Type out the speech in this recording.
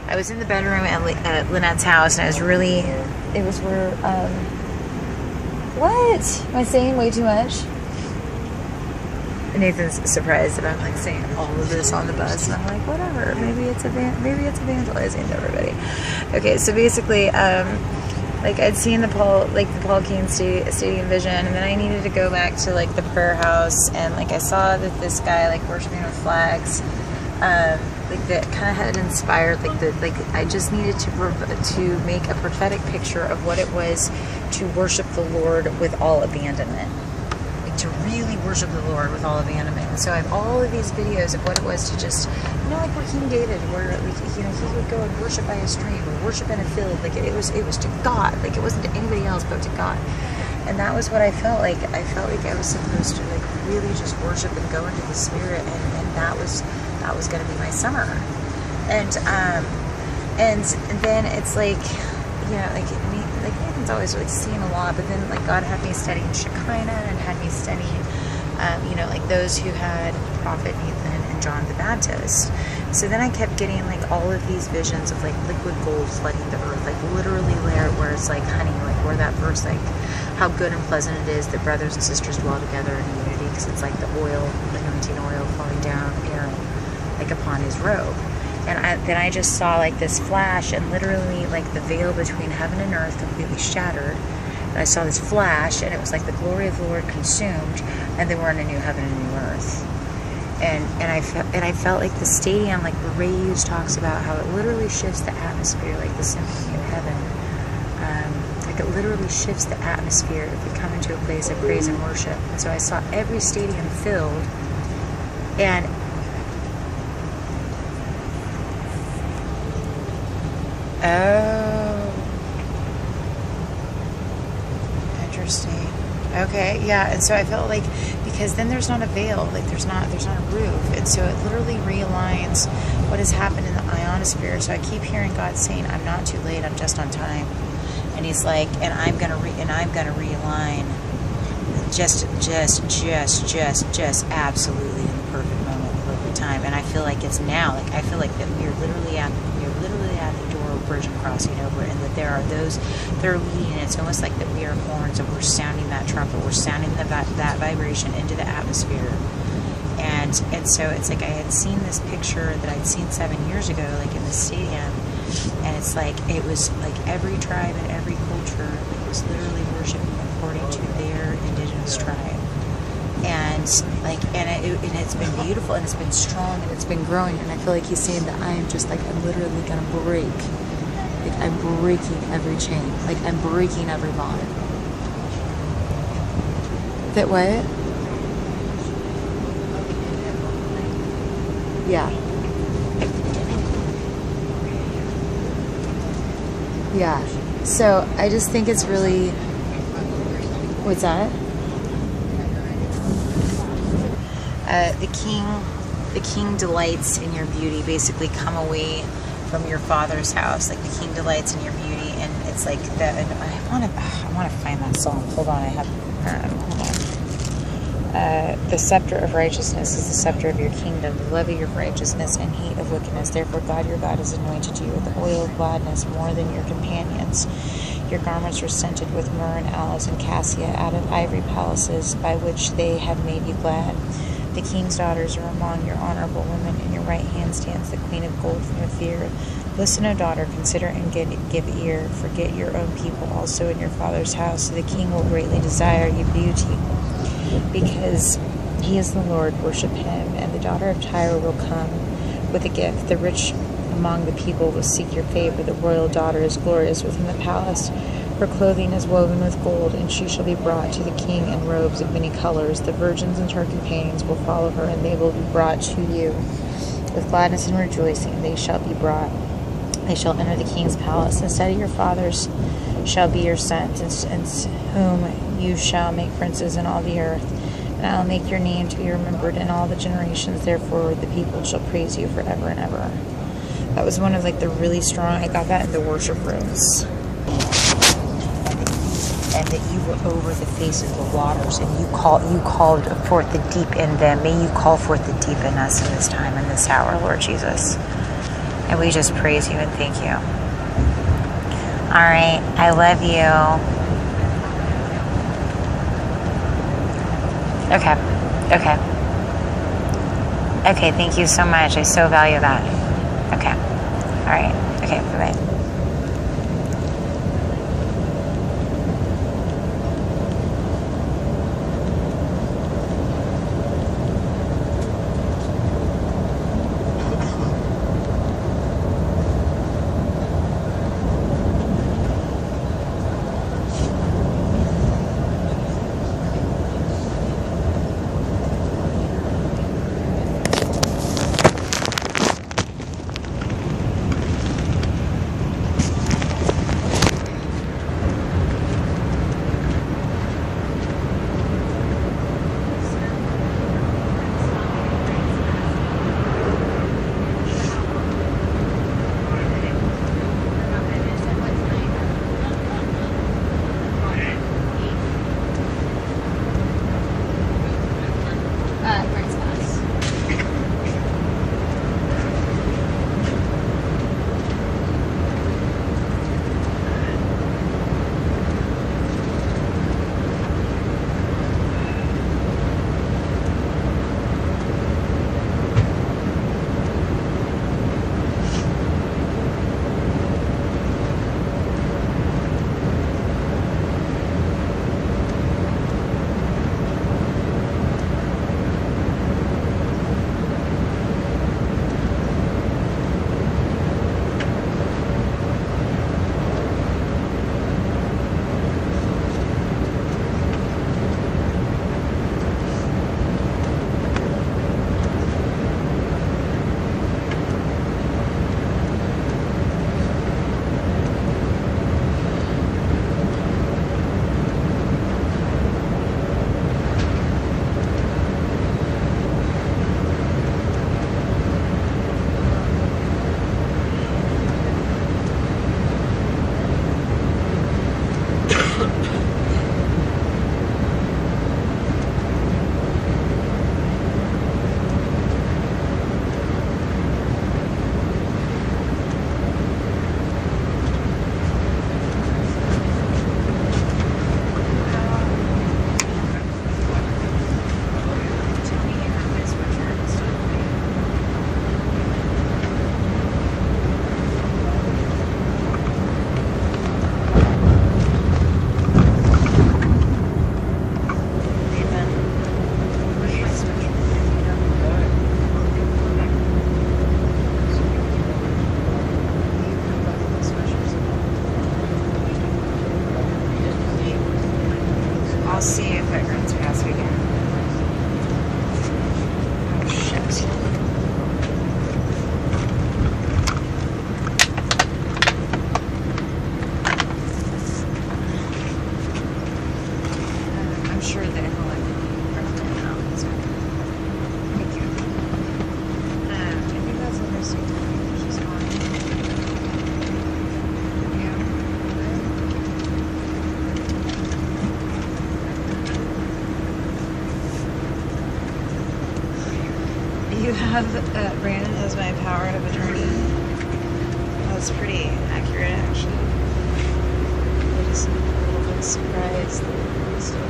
I was in the bedroom at Lynette's house, and it was where, what? Am I saying way too much? Nathan's surprised that I'm like saying all of this on the bus, and I'm like, whatever, maybe it's evangelizing to everybody. Okay, so basically, like I'd seen the Paul Cain Stadium vision, and then I needed to go back to like the prayer house, and like I saw that this guy like worshiping with flags, like that kind of had inspired I just needed to make a prophetic picture of what it was to worship the Lord with all abandonment, like to really worship the Lord with all abandonment. And so I have all of these videos of what it was to just, like where King David, where he would go and worship by a stream or worship in a field, like it was to God, like it wasn't to anybody else but to God. And that was what I felt like. I felt like I was supposed to like really just worship and go into the Spirit, and that was going to be my summer. And then it's like, Nathan's always like seeing a lot, but then like God had me studying Shekinah and had me studying, like those who had Prophet Nathan and John the Baptist. So then I kept getting like all of these visions of like liquid gold flooding the earth, like literally where it's like honey, like where that verse, like how good and pleasant it is that brothers and sisters dwell together in unity, because it's like the anointing oil falling down Aaron, like upon his robe. And then I just saw like this flash, and literally like the veil between heaven and earth completely shattered. And I saw this flash, and it was like the glory of the Lord consumed, and then we're in a new heaven and a new earth. And I felt like the stadium, like Ray Hughes talks about how it literally shifts the atmosphere, like the symphony of heaven. Like it literally shifts the atmosphere if we come into a place of praise and worship. And so I saw every stadium filled, and oh, interesting. Okay, yeah. And so I felt like, because then there's not a veil, like there's not a roof, and so it literally realigns what has happened in the ionosphere. So I keep hearing God saying, "I'm not too late. I'm just on time." And He's like, "And I'm gonna realign, just absolutely in the perfect moment, the perfect time." And I feel like it's now. Like I feel like that we're literally at the door of Virgin crossing over, and that there are those that are leading. It's almost like that we are horns, and we're sounding that trumpet. We're sounding that vibration into the atmosphere. And so it's like I had seen this picture that I'd seen 7 years ago, like in the stadium, and it's like it was like every tribe and every culture was literally worshiping according to their indigenous tribe. And it's been beautiful, and it's been strong, and it's been growing. And I feel like He's saying that I'm literally gonna break. Like I'm breaking every chain. Like I'm breaking every bond. That what? Yeah. Yeah. So I just think it's really. What's that? The king delights in your beauty. Basically, come away from your father's house. Like the king delights in your beauty, and it's like that. I want to find that song. Hold on, I have. Hold on. The scepter of righteousness is the scepter of your kingdom. The love of your righteousness and hate of wickedness. Therefore, God your God has anointed you with the oil of gladness more than your companions. Your garments are scented with myrrh and aloes and cassia out of ivory palaces, by which they have made you glad. The king's daughters are among your honorable women. In your right hand stands the queen of gold from Ophir. Listen, O daughter, consider and give ear. Forget your own people also in your father's house. So the king will greatly desire your beauty, because He is the Lord. Worship Him. And the daughter of Tyre will come with a gift. The rich among the people will seek your favor. The royal daughter is glorious within the palace. Her clothing is woven with gold, and she shall be brought to the king in robes of many colors. The virgins and her companions will follow her, and they will be brought to you. With gladness and rejoicing they shall be brought. They shall enter the king's palace. Instead of your fathers shall be your sons, and whom you shall make princes in all the earth. And I will make your name to be remembered in all the generations. Therefore the people shall praise you forever and ever. That was one of like the really strong. I got that in the worship rooms. And that you were over the face of the waters, and you called forth the deep in them. May you call forth the deep in us in this time, in this hour, Lord Jesus. And we just praise you and thank you. All right. I love you. Okay. Okay. Okay. Thank you so much. I so value that. Okay. All right. Okay. Bye-bye. I'll see if it runs past again. Oh, shit. I'm sure that it will run out. Thank you. I think that's the first thing she's on. Yeah. You have Brandon as my power of attorney. That's pretty accurate, actually. I'm just a little bit surprised that he's still